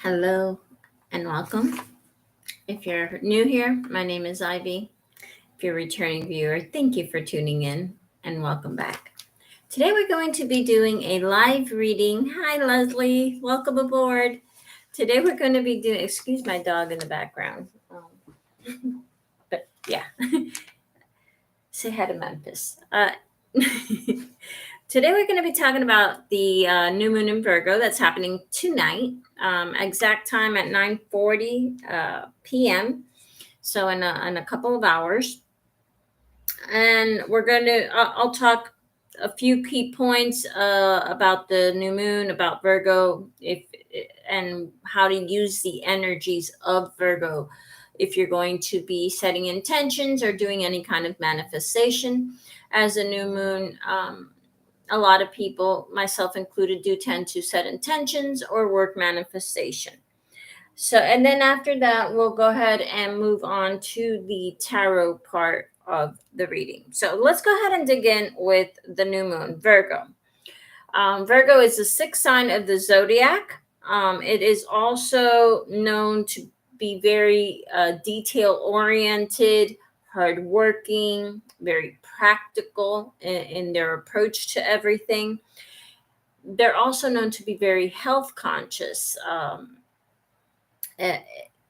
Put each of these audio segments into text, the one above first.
Hello and welcome. If you're new here, my name is Ivy. If you're a returning viewer, thank you for tuning in and welcome back. Today we're going to be doing a live reading. Hi, Leslie. Welcome aboard. Today we're going to be doing, excuse my dog in the background. But yeah, say hi to Memphis. Today we're going to be talking about the new moon in Virgo that's happening tonight, exact time at 9:40 p.m. So in a couple of hours, and we're going to I'll talk a few key points about the new moon, about Virgo, if and how to use the energies of Virgo if you're going to be setting intentions or doing any kind of manifestation as a new moon. A lot of people, myself included, do tend to set intentions or work manifestation. So, and then after that, we'll go ahead and move on to the tarot part of the reading. So, let's go ahead and dig in with the new moon, Virgo. Virgo is the sixth sign of the zodiac. It is also known to be very detail oriented, hardworking, very practical in their approach to everything. They're also known to be very health conscious. Uh,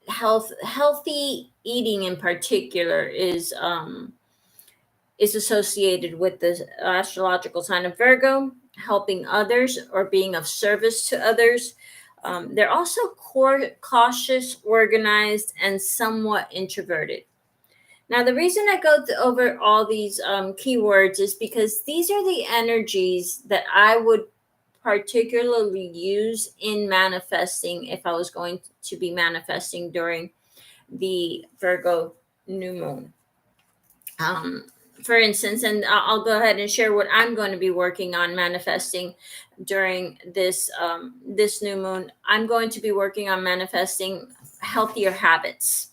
healthy eating in particular is associated with the astrological sign of Virgo, helping others or being of service to others. They're also cautious, organized, and somewhat introverted. Now, the reason I go over all these keywords is because these are the energies that I would particularly use in manifesting if I was going to be manifesting during the Virgo new moon. For instance, and I'll go ahead and share what I'm going to be working on manifesting during this new moon. I'm going to be working on manifesting healthier habits.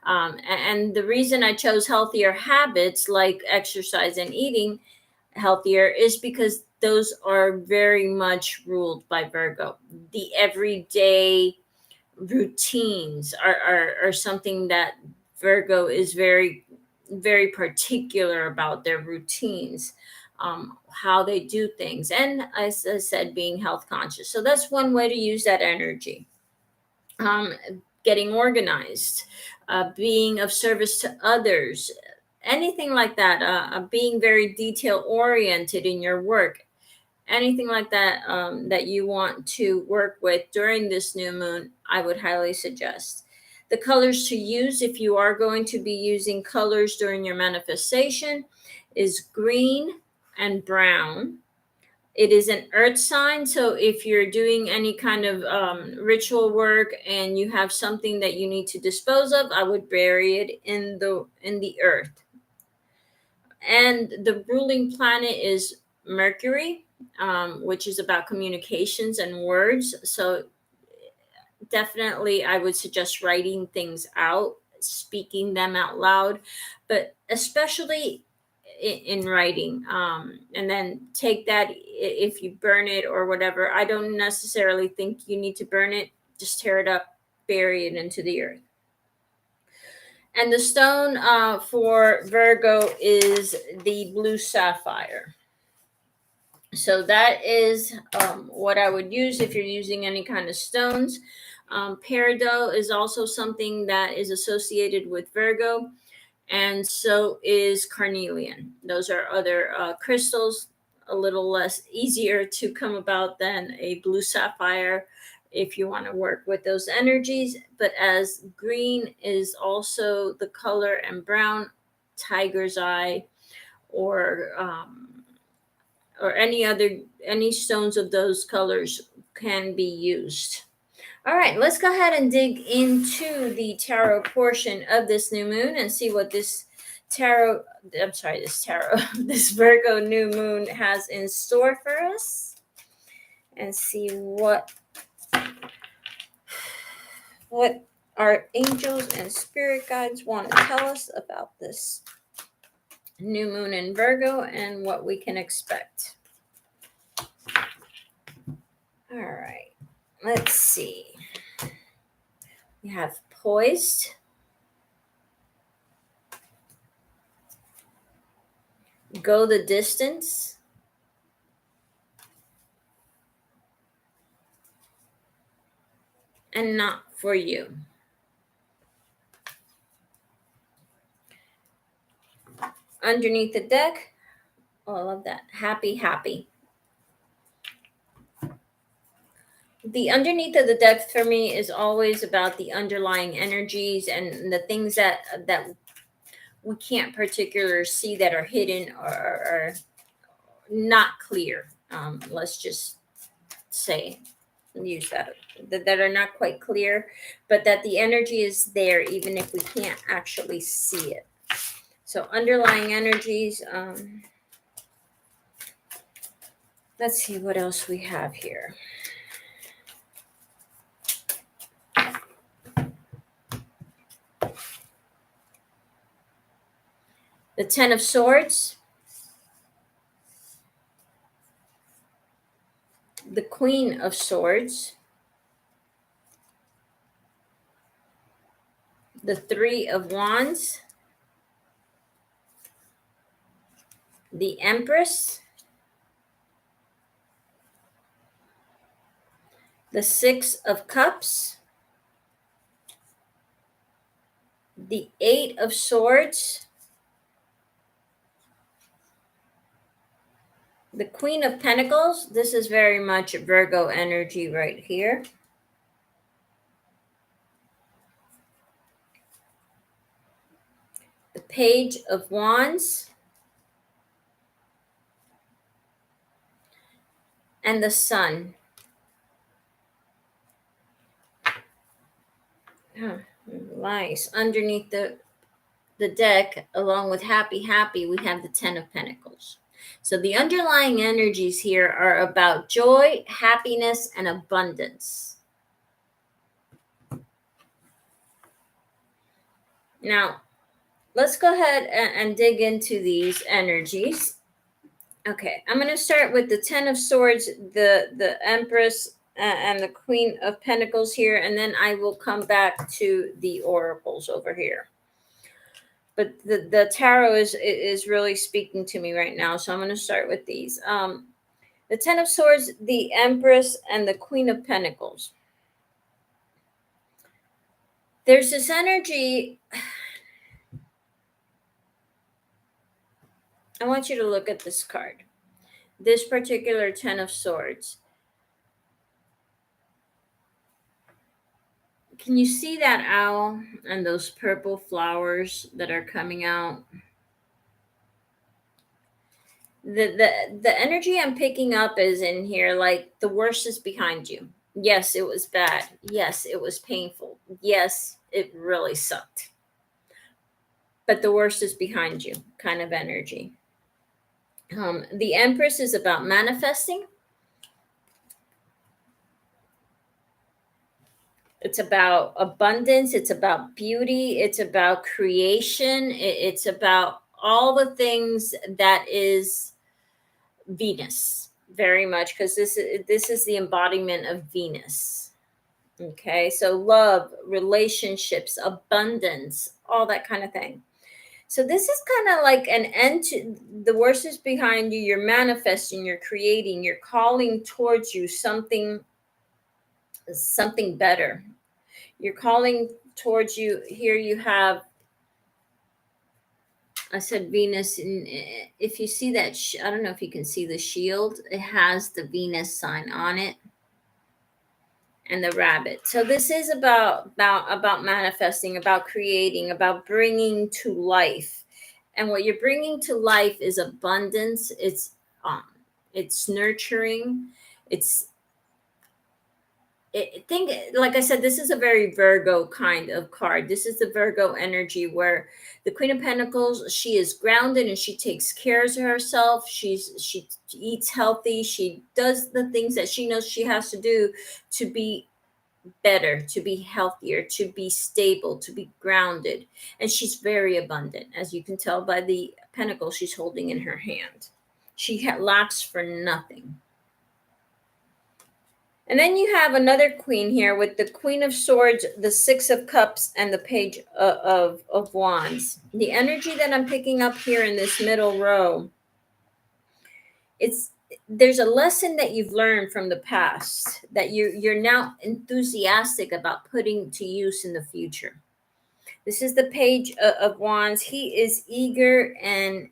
And the reason I chose healthier habits like exercise and eating healthier is because those are very much ruled by Virgo. The everyday routines are something that Virgo is very particular about their routines, how they do things, and as I said, being health conscious. So that's one way to use that energy. Um, Getting organized, being of service to others, anything like that. Being very detail oriented in your work, anything like that that you want to work with during this new moon, I would highly suggest. The colors to use if you are going to be using colors during your manifestation is green and brown. It is an earth sign, so if you're doing any kind of ritual work and you have something that you need to dispose of, I would bury it in the earth. And the ruling planet is Mercury, which is about communications and words. So definitely, I would suggest writing things out, speaking them out loud, but especially in writing. And then take that, if you burn it or whatever. I don't necessarily think you need to burn it, just tear it up, bury it into the earth. And the stone for Virgo is the blue sapphire. So that is what I would use if you're using any kind of stones. Peridot is also something that is associated with Virgo, and so is carnelian. Those are other crystals, a little less easier to come about than a blue sapphire if you want to work with those energies. But as green is also the color, and brown, tiger's eye, or any stones of those colors can be used. All right, let's go ahead and dig into the tarot portion of this new moon and see what this tarot, this Virgo new moon has in store for us, and see what our angels and spirit guides want to tell us about this new moon in Virgo and what we can expect. All right, let's see. You have poised, go the distance, and not for you. Underneath the deck, oh, I love that. Happy, happy. The underneath of the deck for me is always about the underlying energies and the things that we can't particularly see, that are hidden or not clear. Let's just say, use that are not quite clear, but that the energy is there even if we can't actually see it. So underlying energies. Let's see what else we have here. The Ten of Swords, the Queen of Swords, the Three of Wands, the Empress, the Six of Cups, the Eight of Swords, the Queen of Pentacles. This is very much Virgo energy right here. The Page of Wands, and the Sun. Oh, nice. Underneath the deck, along with happy, happy, we have the Ten of Pentacles. So the underlying energies here are about joy, happiness, and abundance. Now, let's go ahead and dig into these energies. Okay, I'm going to start with the Ten of Swords, the Empress, and the Queen of Pentacles here, and then I will come back to the oracles over here. But the tarot is really speaking to me right now, so I'm going to start with these. The Ten of Swords, the Empress, and the Queen of Pentacles. There's this energy. I want you to look at this card. This particular Ten of Swords. Can you see that owl and those purple flowers that are coming out? The energy I'm picking up is in here, like the worst is behind you. Yes, it was bad. Yes, it was painful. Yes, it really sucked. But the worst is behind you, kind of energy. The Empress is about manifesting. It's about abundance. It's about beauty. It's about creation. It's about all the things that is Venus, very much, because this is the embodiment of Venus. Okay, so love, relationships, abundance, all that kind of thing. So this is kind of like an end to the worst is behind you. You're manifesting, you're creating, you're calling towards you something better. You're calling towards you. Here you have, I said Venus, and if you see that, I don't know if you can see the shield. It has the Venus sign on it, and the rabbit. So this is about manifesting, about creating, about bringing to life. And what you're bringing to life is abundance. It's nurturing. It's think, like I said, this is a very Virgo kind of card. This is the Virgo energy where the Queen of Pentacles, she is grounded and she takes care of herself. She eats healthy. She does the things that she knows she has to do to be better, to be healthier, to be stable, to be grounded. And she's very abundant, as you can tell by the pentacle she's holding in her hand. She lacks for nothing. And then you have another queen here with the Queen of Swords, the Six of Cups, and the Page of Wands. The energy that I'm picking up here in this middle row, it's there's a lesson that you've learned from the past that you're now enthusiastic about putting to use in the future. This is the Page of Wands. He is eager and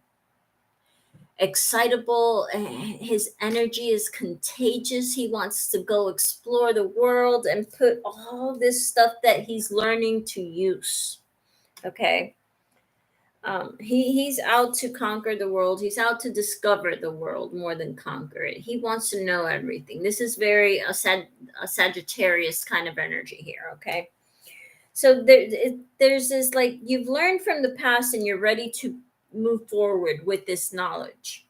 excitable. His energy is contagious. He wants to go explore the world and put all this stuff that he's learning to use. Okay. He's out to conquer the world. He's out to discover the world more than conquer it. He wants to know everything. This is very a Sagittarius kind of energy here. Okay. So there's this, like, you've learned from the past and you're ready to move forward with this knowledge.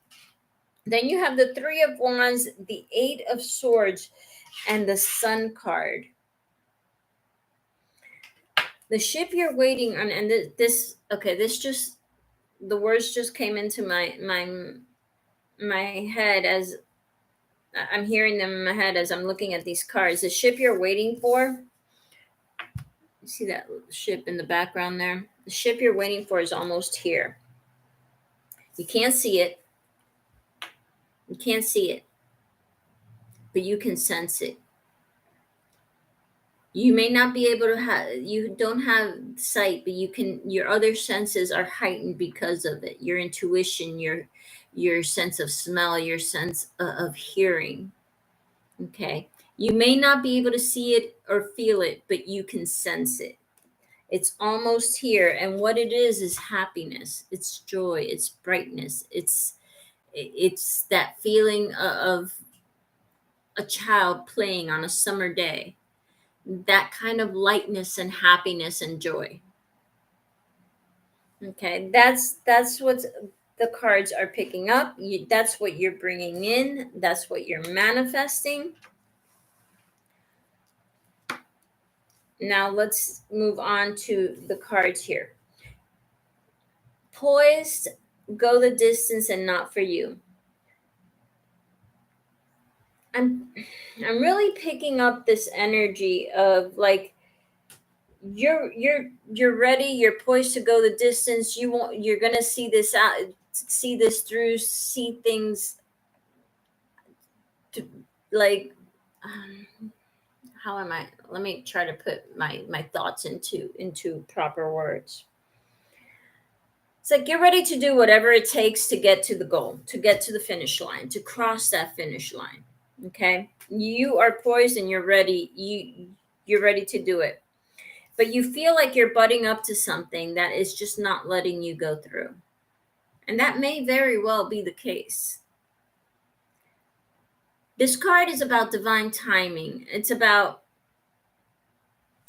Then you have the Three of Wands, the Eight of Swords, and the Sun card. The ship you're waiting on, and this okay, this just, the words just came into my head as I'm hearing them in my head as I'm looking at these cards. The ship you're waiting for. You see that ship in the background there? The ship you're waiting for is almost here. You can't see it. You can't see it, but you can sense it. You may not be able to have, you don't have sight, but you can, your other senses are heightened because of it. Your intuition, your sense of smell, your sense of hearing. Okay. You may not be able to see it or feel it, but you can sense it. It's almost here. And what it is happiness. It's joy. It's brightness. It's that feeling of a child playing on a summer day. That kind of lightness and happiness and joy. Okay, that's what the cards are picking up. That's what you're bringing in. That's what you're manifesting. Now let's move on to the cards here. Poised, go the distance and not for you. I'm really picking up this energy of, like, you're ready, you're poised to go the distance. You're gonna see this out, see this through, see things to, like, um, how am I, let me try to put my thoughts into proper words. It's like you're ready to do whatever it takes to get to the goal, to get to the finish line, to cross that finish line. Okay, you are poised and you're ready. You're ready to do it, but you feel like you're butting up to something that is just not letting you go through. And that may very well be the case. This card is about divine timing. It's about,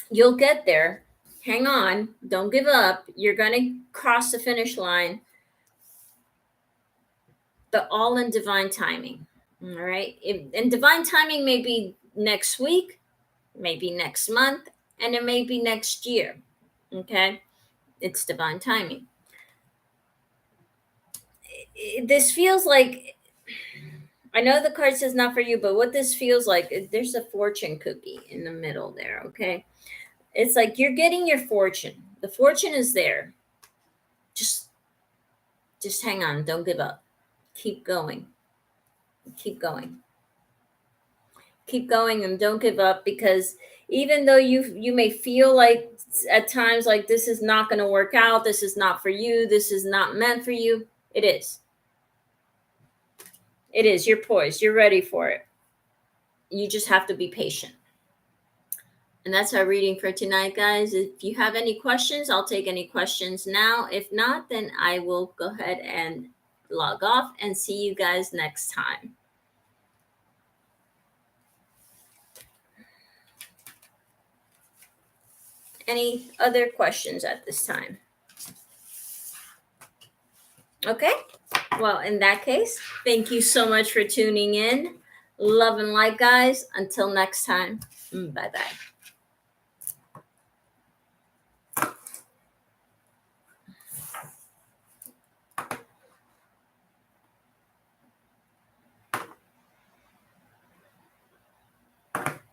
you'll get there. Hang on. Don't give up. You're going to cross the finish line. But all in divine timing. All right. And divine timing may be next week, maybe next month, and it may be next year. Okay. It's divine timing. This feels like, I know the card says not for you, but what this feels like, there's a fortune cookie in the middle there. Okay. It's like you're getting your fortune. The fortune is there. Just hang on. Don't give up. Keep going. Keep going. Keep going and don't give up, because even though you may feel like at times like this is not going to work out, this is not for you, this is not meant for you, it is. It is. You're poised. You're ready for it. You just have to be patient. And that's our reading for tonight, guys. If you have any questions, I'll take any questions now. If not, then I will go ahead and log off and see you guys next time. Any other questions at this time? Okay. Well, in that case, thank you so much for tuning in. Love and light, guys. Until next time. Bye-bye.